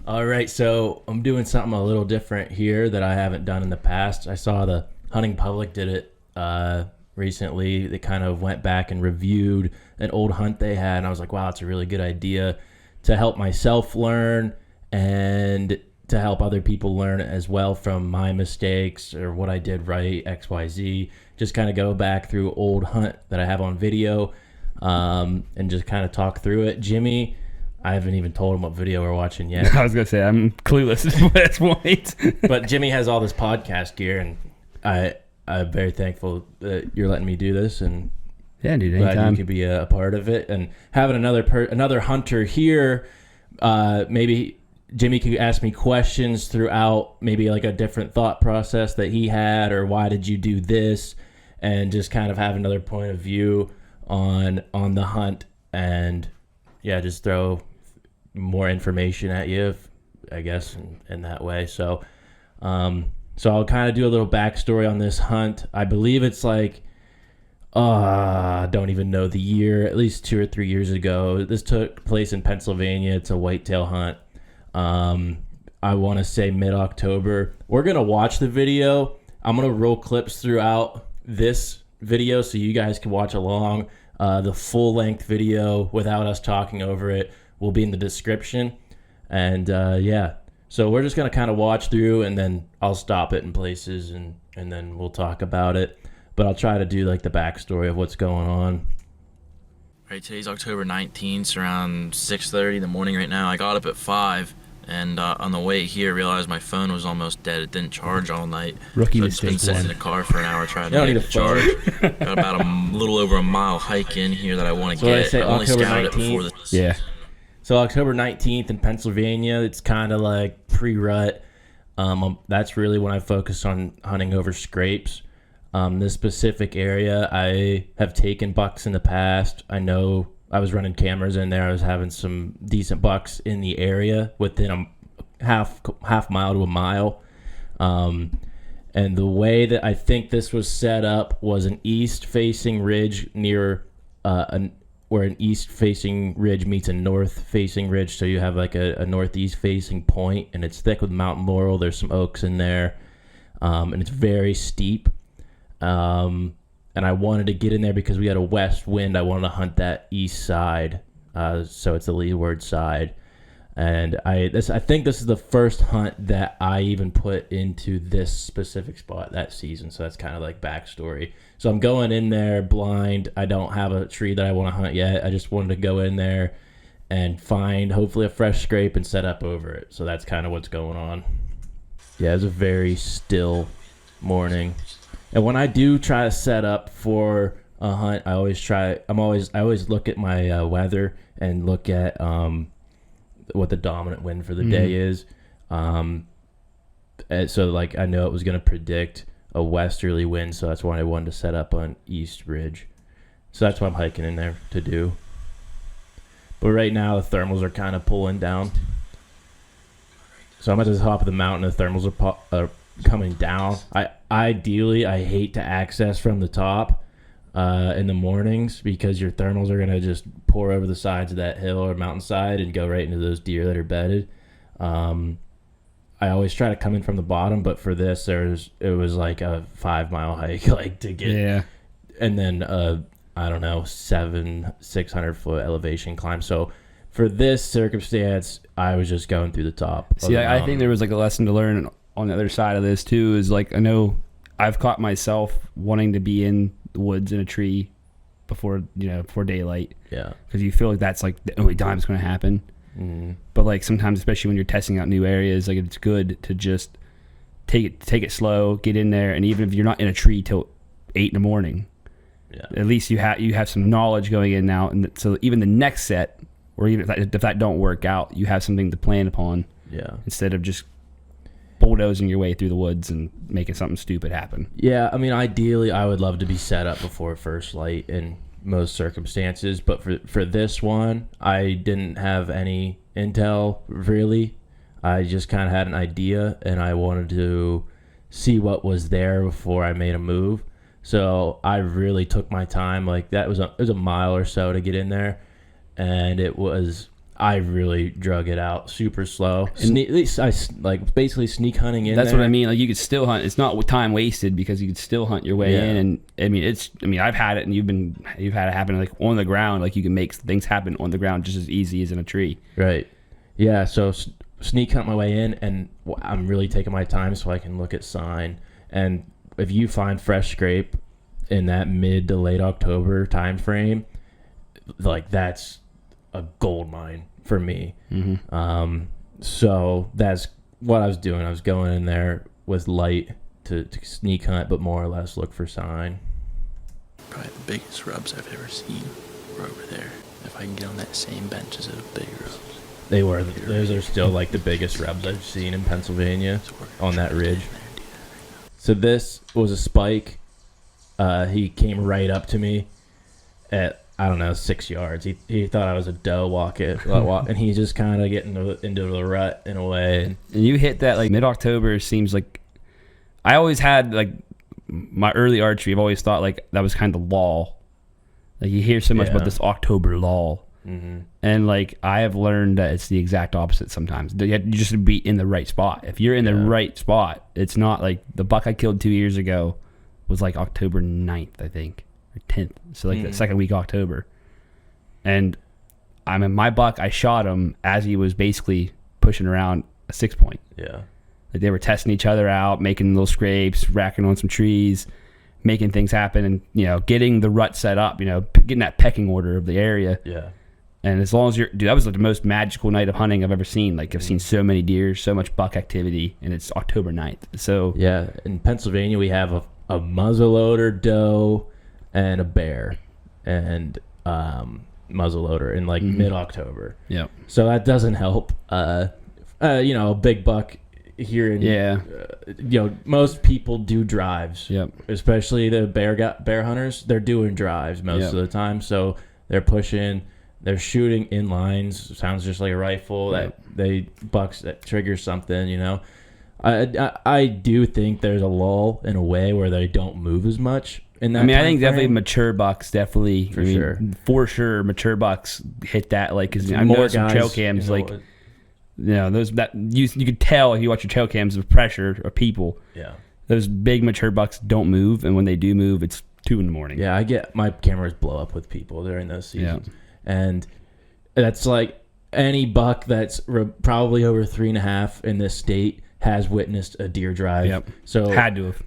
All right, so I'm doing something a little different here that I haven't done in the past. I saw the Hunting Public did it recently. They kind of went back and reviewed an old hunt they had, and I was like, wow, it's a really good idea to help myself learn and to help other people learn as well from my mistakes or what I did right, XYZ. Just kind of go back through old hunt that I have on video and just kind of talk through it. Jimmy, I haven't even told him what video we're watching yet. I was going to say, I'm clueless at this point. But Jimmy has all this podcast gear, and I'm very thankful that you're letting me do this, and yeah, dude, anytime. Glad you could be a part of it. And having another hunter here, maybe Jimmy could ask me questions throughout maybe like a different thought process that he had, or why did you do this, and just kind of have another point of view on the hunt, and yeah, just throw more information at you, I guess, in that way. So I'll kind of do a little backstory on this hunt. I believe it's like, I don't even know the year, at least 2 or 3 years ago. This took place in Pennsylvania. It's a whitetail hunt. I want to say mid-October. We're going to watch the video. I'm going to roll clips throughout this video so you guys can watch along. The full-length video without us talking over it will be in the description. And yeah, so we're just going to kind of watch through, and then I'll stop it in places, and then we'll talk about it. But I'll try to do like the backstory of what's going on. All right, today's October 19th, around 6:30 in the morning right now. I got up at 5, and on the way here, realized my phone was almost dead. It didn't charge all night. Rookie so mistake. I've been sitting in the car for an hour trying You don't to need get a it charged. Got about a little over a mile hike in here that I want to So I get. say I only October scouted it 19th? before the... Yeah. So October 19th in Pennsylvania, it's kind of like pre-rut. That's really when I focus on hunting over scrapes. This specific area, I have taken bucks in the past. I know I was running cameras in there. I was having some decent bucks in the area within a half mile to a mile. And the way that I think this was set up was an east-facing ridge near where an east-facing ridge meets a north-facing ridge. So you have like a northeast-facing point, and it's thick with mountain laurel. There's some oaks in there, and it's very steep. And I wanted to get in there because we had a west wind. I wanted to hunt that east side, so it's the leeward side. And I think this is the first hunt that I even put into this specific spot that season. So that's kind of like backstory. So I'm going in there blind. I don't have a tree that I want to hunt yet. I just wanted to go in there and find hopefully a fresh scrape and set up over it. So that's kind of what's going on. Yeah, it's a very still morning. And when I do try to set up for a hunt, I always look at my weather and look at what the dominant wind for the day is. So like I know it was going to predict a westerly wind, so that's why I wanted to set up on East Ridge. So that's what I'm hiking in there to do. But right now the thermals are kind of pulling down. So I'm at the top of the mountain. The thermals are coming down. Ideally, I hate to access from the top in the mornings because your thermals are going to just pour over the sides of that hill or mountainside and go right into those deer that are bedded. I always try to come in from the bottom, but for this, it was like a 5-mile hike, like to get, Yeah. and then I don't know, 600-foot elevation climb. So for this circumstance, I was just going through the top. See, I think there was like a lesson to learn on the other side of this too. Is like I know I've caught myself wanting to be in the woods in a tree before daylight. Yeah, because you feel like that's like the only time it's going to happen. Mm-hmm. But like sometimes, especially when you're testing out new areas, like it's good to just take it slow, get in there, and even if you're not in a tree till 8 in the morning, yeah, at least you have some knowledge going in now, and so even the next set, or even if that don't work out, you have something to plan upon. Yeah, instead of just bulldozing your way through the woods and making something stupid happen. Yeah, I mean, ideally, I would love to be set up before first light in most circumstances, but for this one, I didn't have any intel, really. I just kind of had an idea, and I wanted to see what was there before I made a move. So I really took my time. Like, it was a mile or so to get in there, and it was I really drug it out super slow. Basically sneak hunting in. That's there. what I mean. Like, you could still hunt. It's not time wasted because you could still hunt your way in. And I mean, I've had it, and you've had it happen like on the ground. Like, you can make things happen on the ground just as easy as in a tree. Right. Yeah. So sneak hunt my way in, and I'm really taking my time so I can look at sign. And if you find fresh scrape in that mid to late October time frame, like, that's a gold mine for me. So that's what I was doing. I was going in there with light to sneak hunt, but more or less look for sign. Probably the biggest rubs I've ever seen were over there. If I can get on that same bench as those big rubs. Those are still like the biggest rubs I've seen in Pennsylvania on that ridge. So this was a spike. He came right up to me at, I don't know, 6 yards. He thought I was a doe walking, and he's just kind of getting into the rut in a way. And you hit that like mid-October. Seems like I always had like my early archery. I've always thought like that was kind of the lull. Like, you hear so much about this October lull, and like I have learned that it's the exact opposite sometimes. You just be in the right spot. If you're in the right spot, it's not like the buck I killed 2 years ago was like October 9th, I think. 10th, so like the second week of October, and I mean, my buck, I shot him as he was basically pushing around a 6-point. Yeah, like they were testing each other out, making little scrapes, racking on some trees, making things happen, and getting the rut set up, getting that pecking order of the area. Yeah. And as long as that was like the most magical night of hunting I've ever seen. Like, I've seen so many deer, so much buck activity, and it's October 9th. So yeah, in Pennsylvania we have a muzzleloader doe and a bear and muzzleloader in like mid-October. Yeah. So that doesn't help. A big buck here in most people do drives. Yep. Especially the bear hunters, they're doing drives most of the time. So they're pushing, they're shooting in lines. Sounds just like a rifle that triggers something. I do think there's a lull in a way where they don't move as much. I think definitely mature bucks for sure mature bucks hit that, like, because I know some trail cams those that you could tell if you watch your trail cams of pressure of people. Yeah, those big mature bucks don't move, and when they do move, it's 2 a.m. Yeah, I get my cameras blow up with people during those seasons, and that's like any buck that's probably over 3.5 in this state has witnessed a deer drive. Yep. So had to have.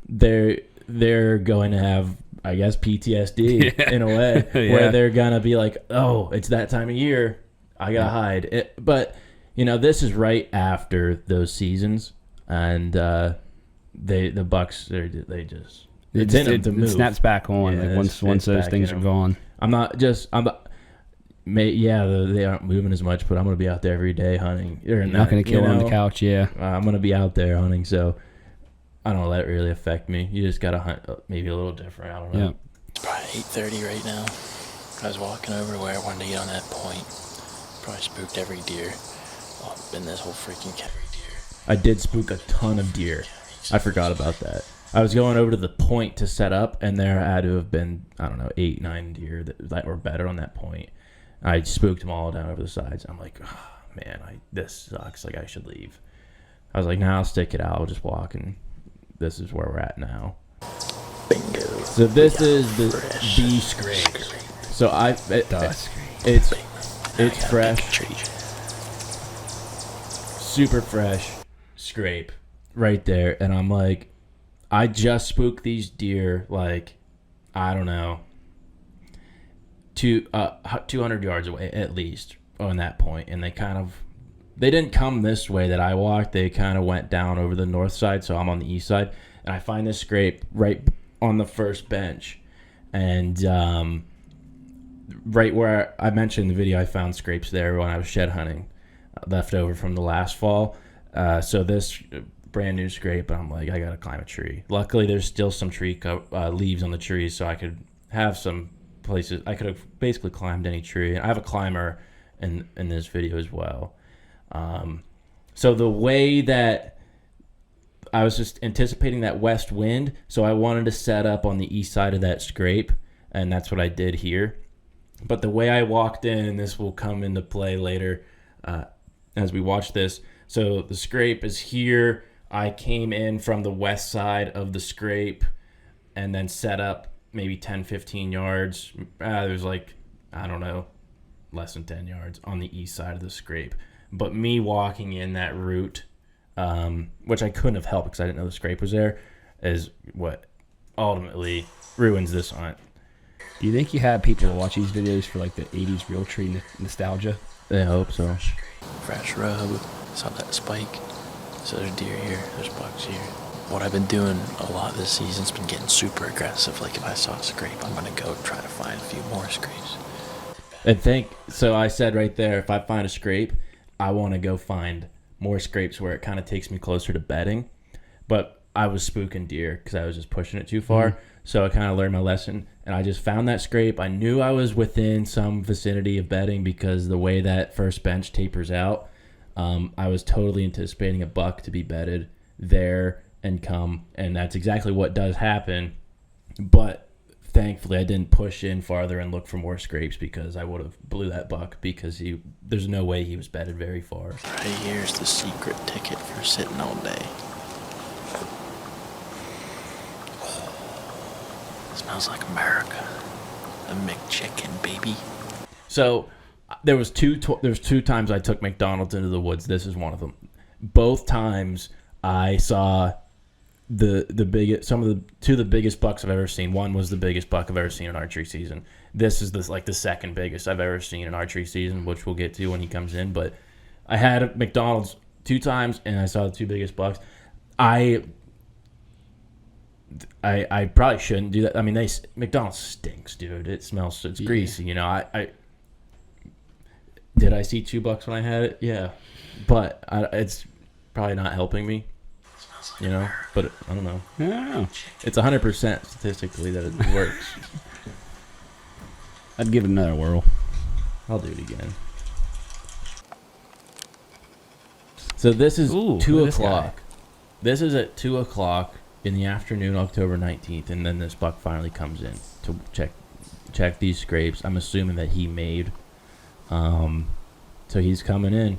They're going to have, I guess, PTSD in a way, where they're going to be like, oh, it's that time of year, I got to hide. But, this is right after those seasons, and the bucks, they just, it's in them to move. It snaps back on once those things are gone. They aren't moving as much, but I'm going to be out there every day hunting. You're not going to kill on the couch, I'm going to be out there hunting, so I don't let it really affect me. You just got to hunt maybe a little different. I don't know. Yeah. It's probably 8:30 right now. I was walking over to where I wanted to get on that point. Probably spooked every deer. Been this whole freaking every deer. I did spook a ton of deer. I forgot about that. I was going over to the point to set up, and there had to have been, 8, 9 deer that were better on that point. I spooked them all down over the sides. I'm like, oh, man, this sucks. Like, I should leave. I was like, nah, I'll stick it out. I'll just walk, and this is where we're at now. Bingo. So this is the B scrape. So it's fresh, super fresh scrape right there, and I'm like, I just spooked these deer like, I don't know, 200 yards away at least on that point, and they didn't come this way that I walked. They kind of went down over the north side, so I'm on the east side, and I find this scrape right on the first bench, and right where I mentioned in the video, I found scrapes there when I was shed hunting, left over from the last fall. So this brand new scrape, and I'm like, I gotta climb a tree. Luckily, there's still some tree leaves on the trees, so I could have some places. I could have basically climbed any tree, and I have a climber in this video as well. So the way that I was just anticipating that west wind, so I wanted to set up on the east side of that scrape, and that's what I did here. But the way I walked in, and this will come into play later, as we watch this. So the scrape is here. I came in from the west side of the scrape and then set up maybe 10, 15 yards. There's like, I don't know, less than 10 yards on the east side of the scrape. But me walking in that route, which I couldn't have helped because I didn't know the scrape was there, is what ultimately ruins this hunt. Do you think you have people watch these videos for like the 80s real tree nostalgia? I hope so. Fresh rub. Saw that spike. So there's deer here. There's bucks here. What I've been doing a lot this season's been getting super aggressive. Like if I saw a scrape, I'm gonna go try to find a few more scrapes. So I said right there, if I find a scrape, I want to go find more scrapes where it kind of takes me closer to bedding. But I was spooking deer because I was just pushing it too far. So I kind of learned my lesson, and I just found that scrape. I knew I was within some vicinity of bedding because the way that first bench tapers out, I was totally anticipating a buck to be bedded there and come, and that's exactly what does happen. But thankfully, I didn't push in farther and look for more scrapes because I would have blew that buck because there's no way he was bedded very far. Right here's the secret ticket for sitting all day. Smells like America. A McChicken, baby. So there was two times I took McDonald's into the woods. This is one of them. Both times I saw the biggest, two of the biggest bucks I've ever seen. One was the biggest buck I've ever seen in archery season. This is the second biggest I've ever seen in archery season, which we'll get to when he comes in. But I had a McDonald's 2 times, and I saw the 2 biggest bucks. I probably shouldn't do that. I mean, McDonald's stinks, dude. It smells. It's greasy. You know, I did I see 2 bucks when I had it? Yeah, but it's probably not helping me. You know, but I don't know. Yeah. It's 100% statistically that it works. I'd give it another whirl. I'll do it again. So this is 2 o'clock. This is at 2 o'clock in the afternoon, October 19th, and then this buck finally comes in to check these scrapes. I'm assuming that he made. So he's coming in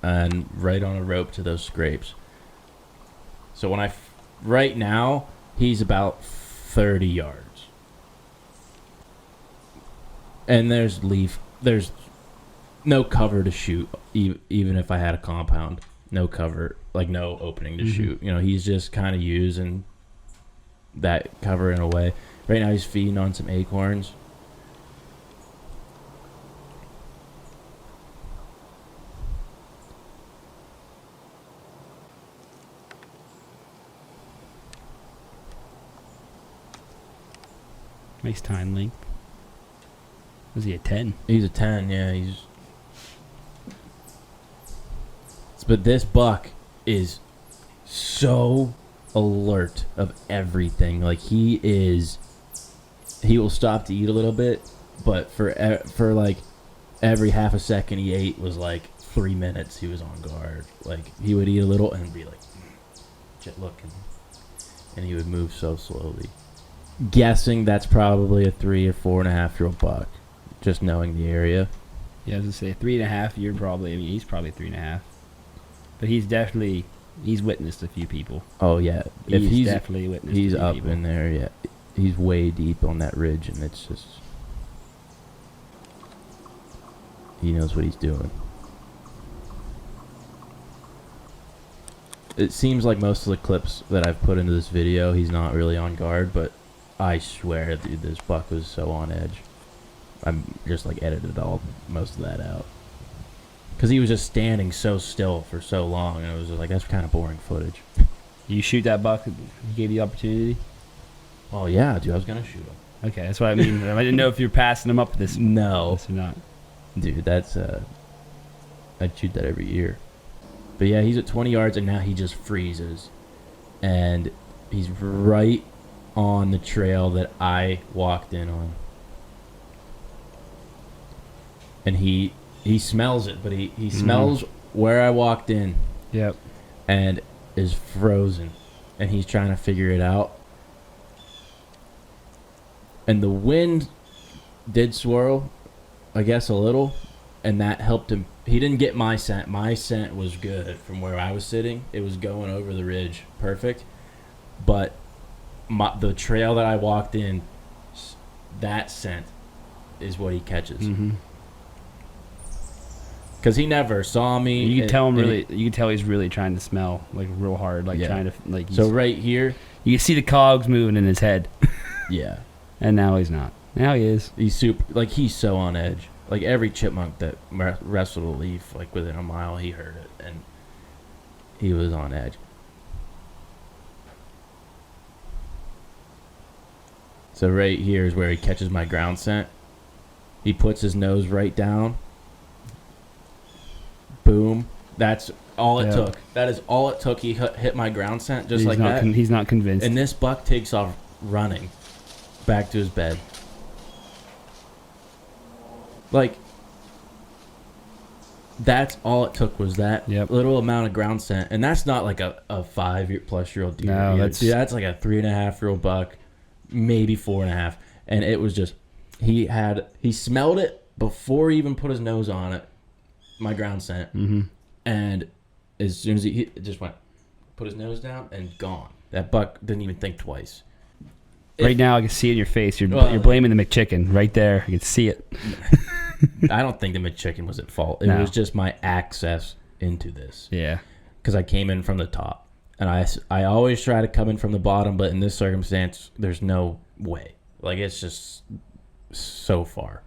and right on a rope to those scrapes. So right now, he's about 30 yards. And there's no cover to shoot, even if I had a compound. No cover, like no opening to shoot. You know, he's just kind of using that cover in a way. Right now, he's feeding on some acorns. Nice time length. Was he a 10? He's a 10, yeah. But this buck is so alert of everything. Like he will stop to eat a little bit, but for like every half a second he ate was like 3 minutes he was on guard. Like he would eat a little and be like, just looking, and he would move so slowly. Guessing that's probably a 3 or 4.5 year old buck, just knowing the area. Yeah, I was gonna say 3.5. He's probably 3.5. But he's witnessed a few people. Oh yeah, He's definitely witnessed. He's a few up people. in there. Yeah, he's way deep on that ridge, and it's just he knows what he's doing. It seems like most of the clips that I've put into this video, he's not really on guard, but I swear, dude, this buck was so on edge. I'm just like edited most of that out. Because he was just standing so still for so long, and it was just like, that's kind of boring footage. You shoot that buck? He gave you the opportunity? Oh, yeah, dude, I was going to shoot him. Okay, that's what I mean. I didn't know if you were passing him up this or not. Dude, that's, I'd shoot that every year. But yeah, he's at 20 yards, and now he just freezes. And he's right on the trail that I walked in on. And he smells it, but he smells where I walked in. Yep. And is frozen. And he's trying to figure it out. And the wind did swirl, I guess, a little. and that helped him. He didn't get my scent. My scent was good from where I was sitting. It was going over the ridge perfect, but the trail that I walked in, that scent is what he catches. Because he never saw me. You can tell you can tell he's really trying to smell like real hard, like trying to like. So right here, you can see the cogs moving in his head. Yeah, and now he's not. Now he is. He's he's so on edge. Like every chipmunk that wrestled a leaf, like within a mile, he heard it, and he was on edge. So right here is where he catches my ground scent. He puts his nose right down. Boom. That's all it took. That is all it took. He hit my ground scent just like that. He's not convinced. And this buck takes off running back to his bed. Like, that's all it took was that little amount of ground scent. And that's not like a 5-plus-year-old deer. No, that's like a 3.5-year-old buck, maybe 4.5. And it was just, he smelled it before he even put his nose on it, my ground scent. And as soon as he just went, put his nose down and gone. That buck didn't even think twice. Right now, I can see it in your face. You're blaming the McChicken right there. I can see it. I don't think the McChicken was at fault. It was just my access into this. Yeah. Because I came in from the top. And I always try to come in from the bottom, but in this circumstance, there's no way. Like, it's just so far.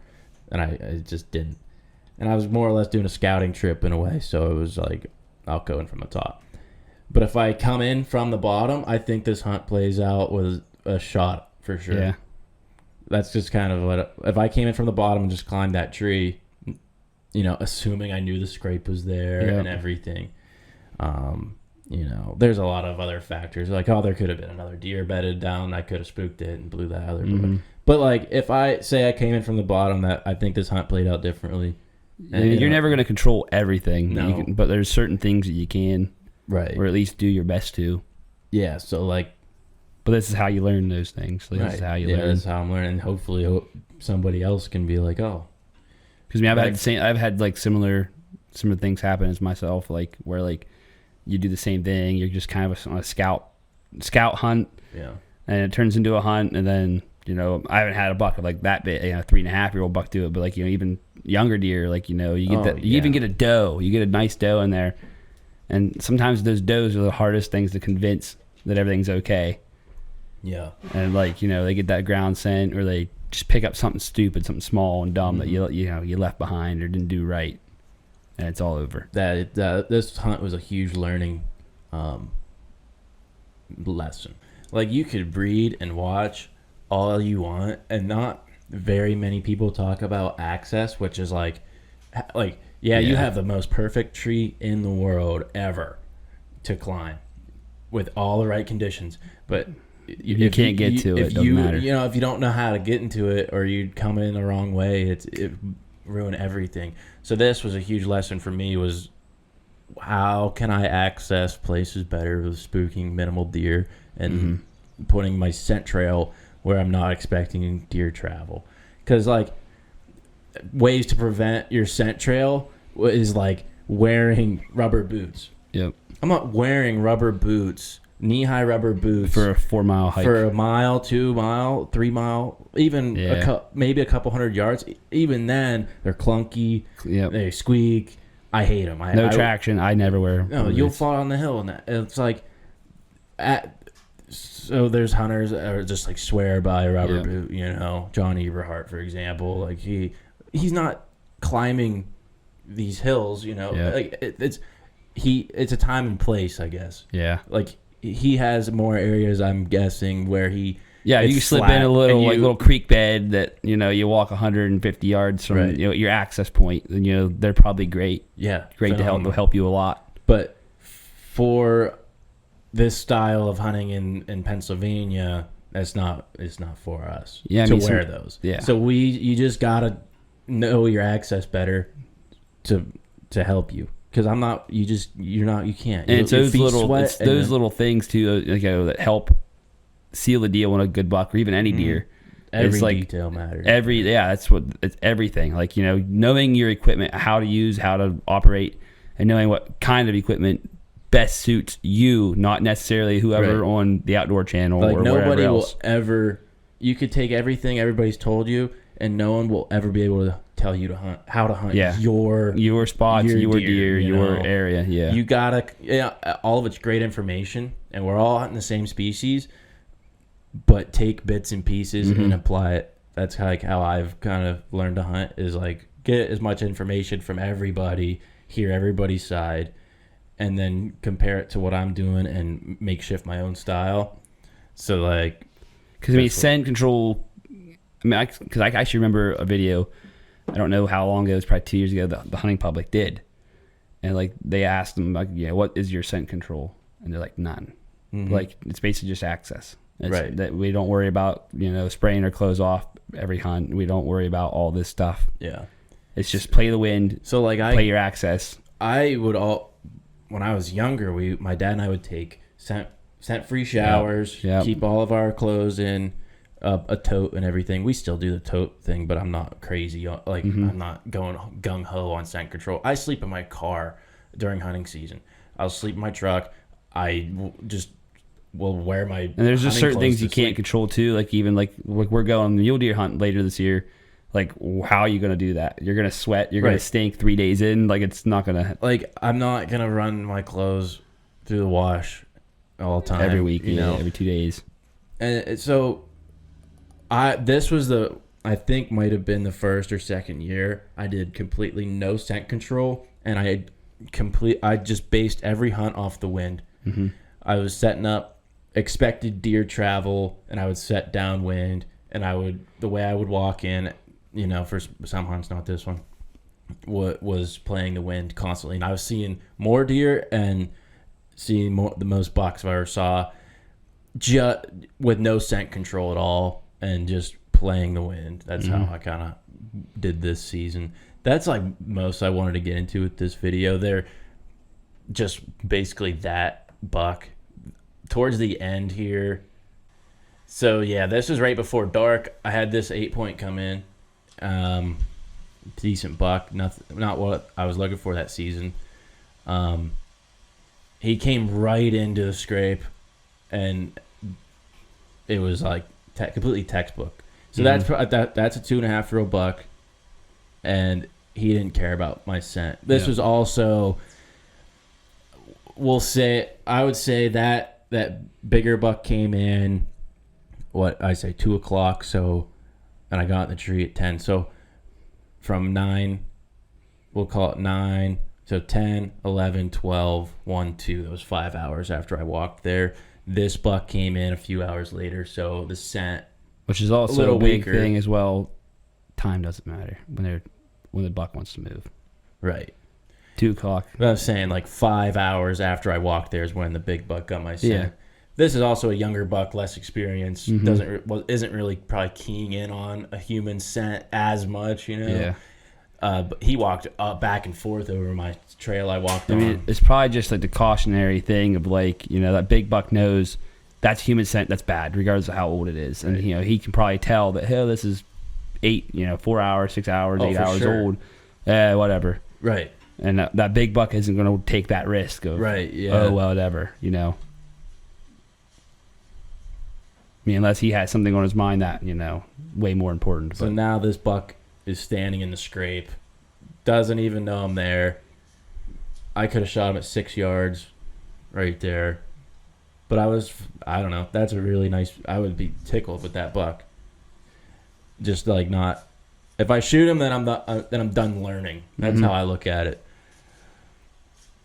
And I just didn't. And I was more or less doing a scouting trip in a way, so it was like, I'll go in from the top. But if I come in from the bottom, I think this hunt plays out with a shot for sure. Yeah. That's just kind of what, if I came in from the bottom and just climbed that tree, assuming I knew the scrape was there and everything, there's a lot of other factors. Like, there could have been another deer bedded down. I could have spooked it and blew that other. But like, if I say I came in from the bottom, that I think this hunt played out differently. And, you're never going to control everything. No. But there's certain things that you can. Right. Or at least do your best to. Yeah, so like... But this is how you learn those things. This is how you learn. Yeah, this is how I'm learning. Hopefully somebody else can be like, oh. Because I've had like similar things happen as myself, like where like you do the same thing. You're just kind of on a scout hunt. Yeah. And it turns into a hunt, and then, I haven't had a buck of like that big, 3.5-year-old buck do it, but like, even younger deer, like, you get you even get a doe. You get a nice doe in there. And sometimes those does are the hardest things to convince that everything's okay. Yeah. And like, they get that ground scent, or they just pick up something stupid, something small and dumb that you left behind or didn't do right, and it's all over. This hunt was a huge learning lesson. Like, you could breed and watch all you want, and not very many people talk about access, which is you have the most perfect tree in the world ever to climb with all the right conditions, but you can't get to it. Doesn't matter. If you don't know how to get into it, or you come in the wrong way, it ruin everything. So this was a huge lesson for me, was how can I access places better with spooking minimal deer and putting my scent trail where I'm not expecting deer travel. Because like, ways to prevent your scent trail is like wearing rubber boots. Yep. I'm not wearing rubber boots, knee-high rubber boots for a 4-mile hike, for a mile, 2 mile, 3 mile, even maybe a couple 100 yards. Even then, they're clunky. Yep. They squeak. I hate them. No traction. I never wear. No, you'll fall on the hill, and it's like, so there's hunters that are just like swear by a rubber boot. John Eberhart, for example, like he's not climbing these hills. Like it's a time and place, I guess. Yeah. Like, he has more areas, I'm guessing, where you can slip in a little creek bed that you walk 150 yards from your access point, and they're probably great. Yeah, great to help you a lot. But for this style of hunting in Pennsylvania, it's not for us to wear those. Yeah. So you just gotta know your access better to help you. Because you can't. And it's those little things too, that help seal the deal on a good buck, or even any deer. Every it's like detail matters. It's everything. Like, you know, knowing your equipment, how to use, how to operate, and knowing what kind of equipment best suits you, not necessarily whoever on the Outdoor Channel like or nobody whatever else. will ever. You could take everything everybody's told you, and no one will ever be able to tell you to hunt, how to hunt your spots, your deer, your area. Yeah, you gotta. Yeah, all of it's great information, and we're all hunting the same species, but take bits and pieces and apply it. That's like how I've kind of learned to hunt, is like get as much information from everybody, hear everybody's side, and then compare it to what I'm doing and makeshift my own style. So like, because I mean, scent control. I mean, because I actually remember a video. I don't know how long ago. It was probably 2 years ago. The hunting public did, and like they asked them, like, yeah, what is your scent control? And they're like, none. Like, it's basically just access. It's that we don't worry about, you know, spraying our clothes off every hunt. We don't worry about all this stuff. Yeah, it's just play the wind. So like play your access. I would when I was younger, my dad and I would take scent free showers, keep all of our clothes in a tote and everything. We still do the tote thing, but I'm not crazy. Like I'm not going gung ho on scent control. I sleep in my car during hunting season. I'll sleep in my truck. I will wear my. And there's just certain things you can't control too. Like even like we're going mule deer hunting later this year. Like, how are you going to do that? You're going to sweat. You're going to stink 3 days in. Like, it's not going to... Like, I'm not going to run my clothes through the wash all the time. Every week, you know, every 2 days. And so, this was I think might have been the first or second year I did completely no scent control. And I just based every hunt off the wind. I was setting up expected deer travel, and I would set downwind, and the way I would walk in... You know, for some hunts, not this one, was playing the wind constantly. And I was seeing more deer and seeing the most bucks I ever saw, just with no scent control at all and just playing the wind. That's how I kind of did this season. That's like most I wanted to get into with this video. They're just basically that buck. Towards the end here. So, yeah, this was right before dark. I had this 8-point come in. Decent buck, not what I was looking for that season. He came right into the scrape, and it was like completely textbook. So that's a 2.5-year-old buck, and he didn't care about my scent. This was also, I would say that bigger buck came in, 2 o'clock. So. And I got in the tree at 10. So from 9, we'll call it 9. So 10, 11, 12, 1, 2. That was 5 hours after I walked there. This buck came in a few hours later. So the scent, which is also a big thing as well. Time doesn't matter when the buck wants to move. Right. 2 o'clock. But I was saying like 5 hours after I walked there is when the big buck got my scent. Yeah. This is also a younger buck, less experienced. Isn't really probably keying in on a human scent as much, you know. Yeah. But he walked back and forth over my trail I walked on. I mean, it's probably just like the cautionary thing of like, you know, that big buck knows that's human scent. That's bad, regardless of how old it is. And you know, he can probably tell that, hey, this is 4 hours, 6 hours, 8 hours old. Whatever. Right. And that big buck isn't going to take that risk of, whatever, you know. I mean, unless he has something on his mind that, you know, way more important. So now this buck is standing in the scrape, doesn't even know I'm there. I could have shot him at 6 yards right there. But I don't know. That's a really nice, I would be tickled with that buck. Just like not, if I shoot him, then I'm done learning. That's how I look at it.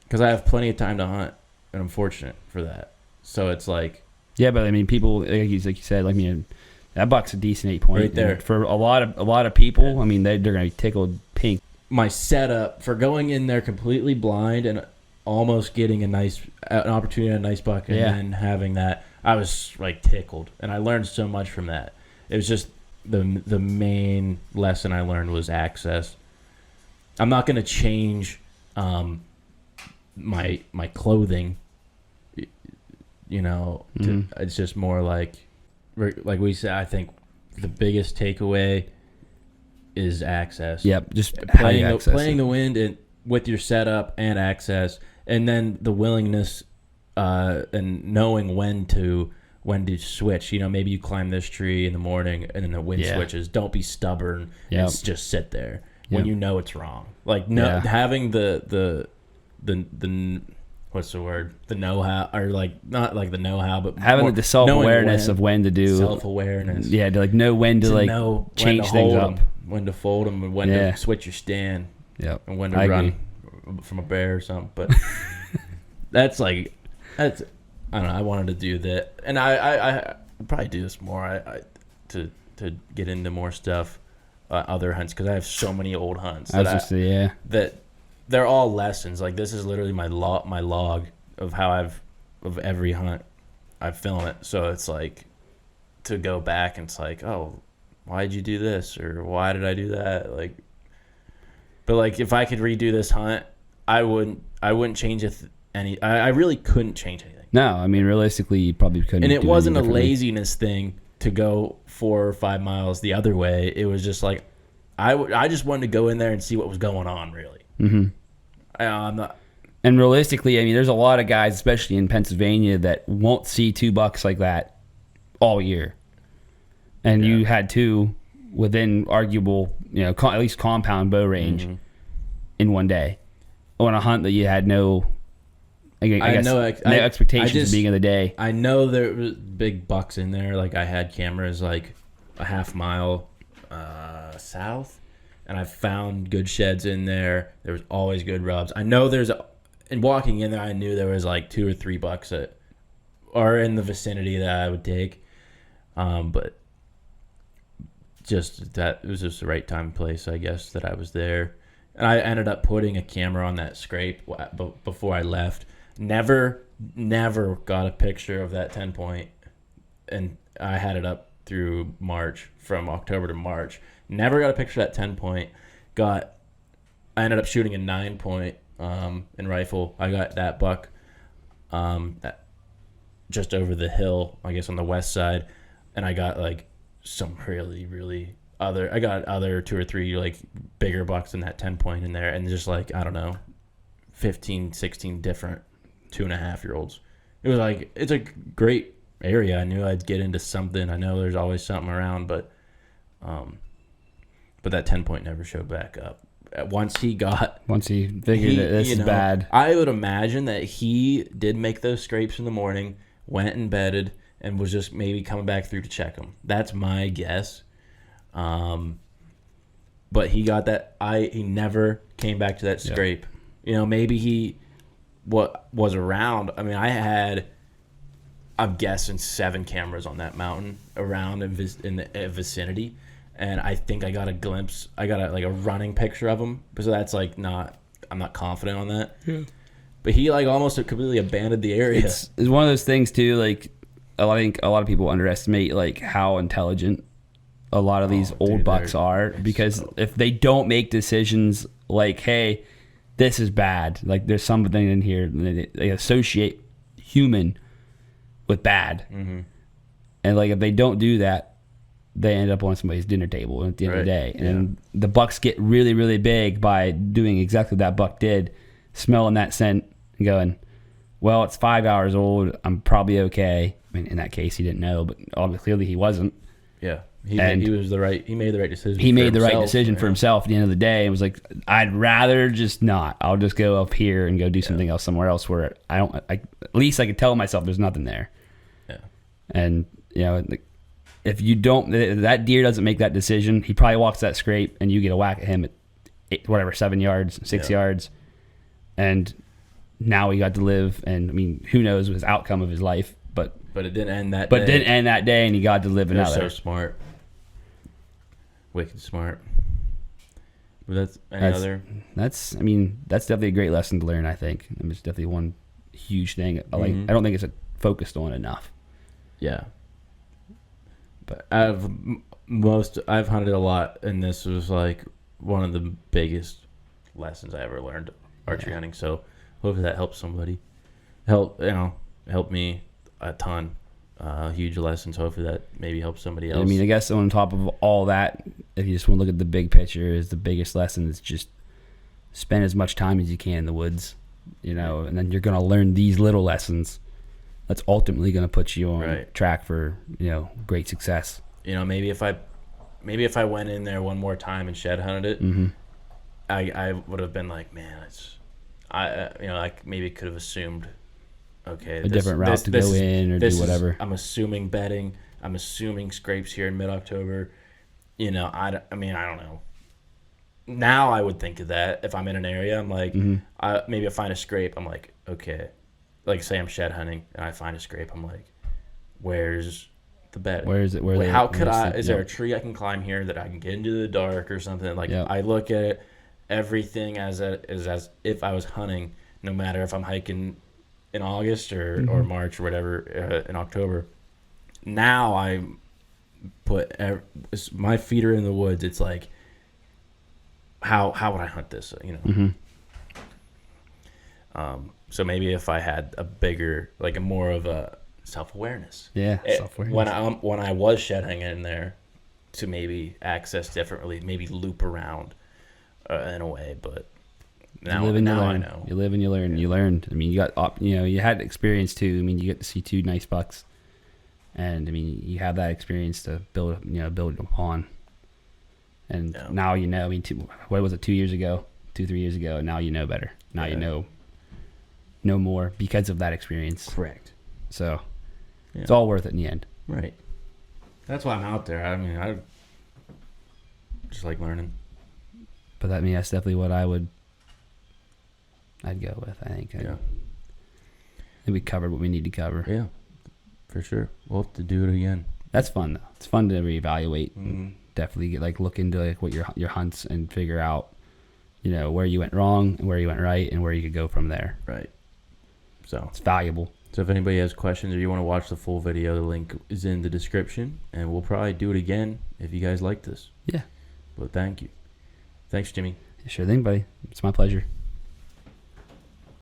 Because I have plenty of time to hunt, and I'm fortunate for that. So it's like, yeah, but I mean, people like you said, like, I mean, that buck's a decent 8-point right there. And for a lot of people. I mean, they're gonna be tickled pink. My setup for going in there completely blind and almost getting an opportunity at a nice buck, and then having that, I was like tickled, and I learned so much from that. It was just the main lesson I learned was access. I'm not gonna change my clothing. You know, it's just more like we said. I think the biggest takeaway is access. Yep, just playing the wind and with your setup and access, and then the willingness and knowing when to switch. Maybe you climb this tree in the morning and then the wind switches. Don't be stubborn and just sit there when you know it's wrong. Like having the what's the word? The know-how, or like not like the know-how, but having the self-awareness of when to do self-awareness. Yeah, to like know when to like know change things up, when to fold them, and when to switch your stand. Yeah, and when to run from a bear or something. But that's I don't know. I wanted to do that, and I probably do this more. To get into more stuff, other hunts, because I have so many old hunts. That they're all lessons. Like this is literally my log of how of every hunt I film it. So it's like to go back and it's like, oh, why did you do this, or why did I do that? Like, but like if I could redo this hunt, I wouldn't change any. I really couldn't change anything. No, I mean realistically, you probably couldn't. And it wasn't a laziness thing to go 4 or 5 miles the other way. It was just like I just wanted to go in there and see what was going on, really. Mm-hmm. I'm not. And realistically, I mean, there's a lot of guys, especially in Pennsylvania, that won't see 2 bucks like that all year. And you had 2 within arguable, at least compound bow range in one day on a hunt that you had no expectations at the beginning of the day. I know there was big bucks in there. Like I had cameras like a half mile south, and I found good sheds in there. There was always good rubs. I know and walking in there, I knew there was like 2 or 3 bucks that are in the vicinity that I would take. But just that it was just the right time and place, I guess, that I was there. And I ended up putting a camera on that scrape before I left. Never got a picture of that 10 point, and I had it up through March, from October to March. Never got a picture of that 10 point. I ended up shooting a 9 point in rifle. I got that buck just over the hill, I guess on the west side, and I got like some really I got other 2 or 3 like bigger bucks than that 10 point in there, and just like I don't know, 15, 16 different 2.5-year-olds. It was like, it's a great area. I knew I'd get into something. I know there's always something around, but that 10 point never showed back up. Once he figured that this is bad. I would imagine that he did make those scrapes in the morning, went and bedded, and was just maybe coming back through to check them. That's my guess. But he got that. He never came back to that scrape. Maybe he was around. I mean, I'm guessing 7 cameras on that mountain around in the vicinity, and I think I got a glimpse. I got a running picture of him, so that's like I'm not confident on that. Yeah. But he like almost completely abandoned the area. It's one of those things too. Like I think a lot of people underestimate like how intelligent a lot of these old bucks are, because if they don't make decisions like, hey, this is bad, like there's something in here, and they associate human with bad, and like if they don't do that, they end up on somebody's dinner table at the end of the day. And the bucks get really, really big by doing exactly what that buck did, smelling that scent and going, well, it's 5 hours old, I'm probably okay. I mean, in that case, he didn't know, but clearly he wasn't. Yeah. He made the right decision. He made the right decision for himself at the end of the day, and was like, I'd rather just not. I'll just go up here and go do something else somewhere else where at least I could tell myself there's nothing there. Yeah. And, if that deer doesn't make that decision, he probably walks that scrape and you get a whack at him at 7 yards, 6 yards. And now he got to live, and I mean, who knows his outcome of his life, but it didn't end that day. But it didn't end that day, and he got to live another. They're so smart. Wicked smart. But that's definitely a great lesson to learn, I think. And it's definitely one huge thing. I don't think it's focused on enough. Yeah. But I've hunted a lot, and this was like one of the biggest lessons I ever learned archery hunting. So hopefully that helps somebody. Help me a ton. huge lessons. Hopefully that maybe helps somebody else. I mean, I guess on top of all that, if you just want to look at the big picture, is the biggest lesson is just spend as much time as you can in the woods, and then you're going to learn these little lessons that's ultimately going to put you on track for, great success. Maybe if I went in there one more time and shed hunted it, I would have been like, man, I maybe could have assumed, okay, a different route to go in or do whatever. I'm assuming bedding. I'm assuming scrapes here in mid-October. I don't know. Now I would think of that if I'm in an area. I'm like, maybe I find a scrape. I'm like, okay. Like, say I'm shed hunting and I find a scrape. I'm like, where's the bedding? Where is it? How could I? Is there a tree I can climb here that I can get into the dark or something? Like, I look at it, everything as if I was hunting, no matter if I'm hiking in August or March or whatever, in October. Now I put my feet are in the woods. It's like, how would I hunt this? So maybe if I had a bigger, like a more of a self-awareness. Yeah, self-awareness. When I was shed hanging in there, to maybe access differently, maybe loop around in a way. But now I know. You live and you learn. You learned. I mean, you got you had experience too. I mean, you get to see 2 nice bucks, and I mean, you have that experience to build upon. And now I mean, what was it? 2 years ago, 2-3 years ago. And now you know better. Now you know more because of that experience. Correct. So it's all worth it in the end. Right. That's why I'm out there. I mean, I just like learning. But that's definitely what I'd go with. I think. I think we covered what we need to cover. Yeah, for sure. We'll have to do it again. That's fun though. It's fun to reevaluate. Definitely get look into what your hunts and figure out, where you went wrong and where you went right and where you could go from there. Right. So it's valuable. So if anybody has questions or you want to watch the full video, the link is in the description, and we'll probably do it again if you guys like this. Yeah. But thank you. Thanks, Jimmy. Sure thing, buddy. It's my pleasure.